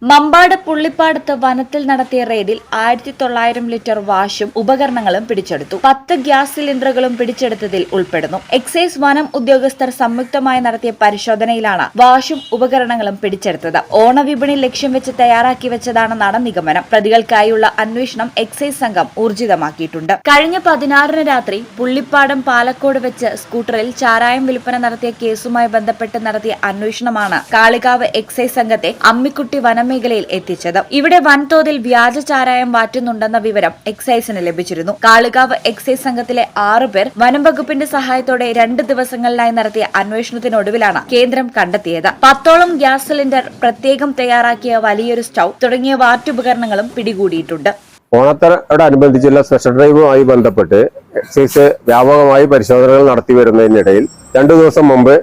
മമ്പാട് പുള്ളിപ്പാടത്ത് വനത്തിൽ നടത്തിയ റെയ്ഡിൽ 1900 ലിറ്റർ വാഷും ഉപകരണങ്ങളും പിടിച്ചെടുത്തു. 10 ഗ്യാസ് സിലിണ്ടറുകളും പിടിച്ചെടുത്തതിൽ ഉൾപ്പെടുന്നു. എക്സൈസ് വനം ഉദ്യോഗസ്ഥർ സംയുക്തമായി നടത്തിയ പരിശോധനയിലാണ് വാഷും ഉപകരണങ്ങളും പിടിച്ചെടുത്തത്. ഓണവിപണി ലക്ഷ്യം വെച്ച് തയ്യാറാക്കി വെച്ചതാണെന്നാണ് നിഗമനം. പ്രതികൾക്കായുള്ള അന്വേഷണം എക്സൈസ് സംഘം ഊർജിതമാക്കിയിട്ടുണ്ട്. കഴിഞ്ഞ 16-ന് രാത്രി പുള്ളിപ്പാടം പാലക്കോട് വെച്ച് സ്കൂട്ടറിൽ ചാരായം വിൽപ്പന നടത്തിയ കേസുമായി ബന്ധപ്പെട്ട് നടത്തിയ അന്വേഷണമാണ് കാളികാവ് എക്സൈസ് സംഘത്തെ അമ്മിക്കുട്ടി വനം മേഖലയിൽ എത്തിച്ചത്. ഇവിടെ വൻതോതിൽ വ്യാജ ചാരായം വാറ്റുന്നുണ്ടെന്ന വിവരം എക്സൈസിന് ലഭിച്ചിരുന്നു. കാളികാവ് എക്സൈസ് സംഘത്തിലെ 6 പേർ വനം വകുപ്പിന്റെ സഹായത്തോടെ 2 ദിവസങ്ങളിലായി നടത്തിയ അന്വേഷണത്തിനൊടുവിലാണ് കേന്ദ്രം കണ്ടെത്തിയത്. 10ഓളം ഗ്യാസ് സിലിണ്ടർ, പ്രത്യേകം തയ്യാറാക്കിയ വലിയൊരു സ്റ്റൌ തുടങ്ങിയ വാറ്റുപകരണങ്ങളും പിടികൂടിയിട്ടുണ്ട്. ഓണത്തോടനുബന്ധിച്ചുള്ള സ്പെഷ്യൽ ഡ്രൈവുമായി ബന്ധപ്പെട്ട് എക്സൈസ് വ്യാപകമായി പരിശോധനകൾ നടത്തി വരുന്നതിനിടയിൽ 2 ദിവസം മുമ്പ്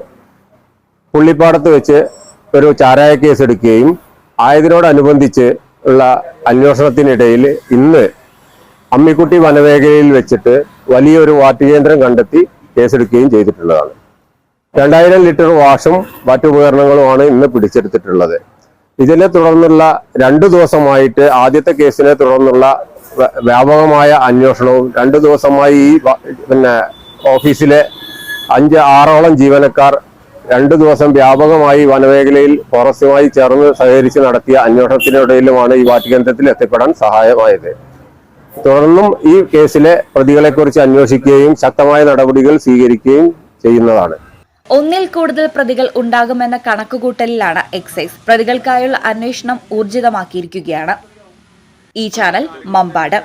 പുള്ളിപ്പാടത്ത് വെച്ച് ഒരു ചാരായ കേസ് എടുക്കുകയും ആയതിനോടനുബന്ധിച്ച് ഉള്ള അന്വേഷണത്തിനിടയിൽ ഇന്ന് അമ്മിക്കുട്ടി വനമേഖലയിൽ വെച്ചിട്ട് വലിയൊരു വാറ്റുകേന്ദ്രം കണ്ടെത്തി കേസെടുക്കുകയും ചെയ്തിട്ടുള്ളതാണ്. 2000 ലിറ്റർ വാഷും വാറ്റുപകരണങ്ങളുമാണ് ഇന്ന് പിടിച്ചെടുത്തിട്ടുള്ളത്. ഇതിനെ തുടർന്നുള്ള 2 ദിവസമായിട്ട് ആദ്യത്തെ കേസിനെ തുടർന്നുള്ള വ്യാപകമായ അന്വേഷണവും 2 ദിവസമായി ഈ ഓഫീസിലെ 5-6ഓളം ജീവനക്കാർ 2 ദിവസം വ്യാപകമായി വനമേഖലയിൽ ഫോറസ്റ്റുമായി ചേർന്ന് സഹകരിച്ച് നടത്തിയ അന്വേഷണത്തിനിടയിലുമാണ് ഈ വാറ്റുകേന്ദ്രത്തിൽ എത്തിപ്പെടാൻ സഹായമായത്. തുടർന്നും ഈ കേസിലെ പ്രതികളെക്കുറിച്ച് അന്വേഷിക്കുകയും ശക്തമായ നടപടികൾ സ്വീകരിക്കുകയും ചെയ്യുന്നതാണ്. 1-ൽ കൂടുതൽ പ്രതികൾ ഉണ്ടാകുമെന്ന കണക്കുകൂട്ടലിലാണ് എക്സൈസ്. പ്രതികൾക്കായുള്ള അന്വേഷണം ഊർജിതമാക്കിയിരിക്കുകയാണ്. ഈ ചാനൽ മമ്പാട്.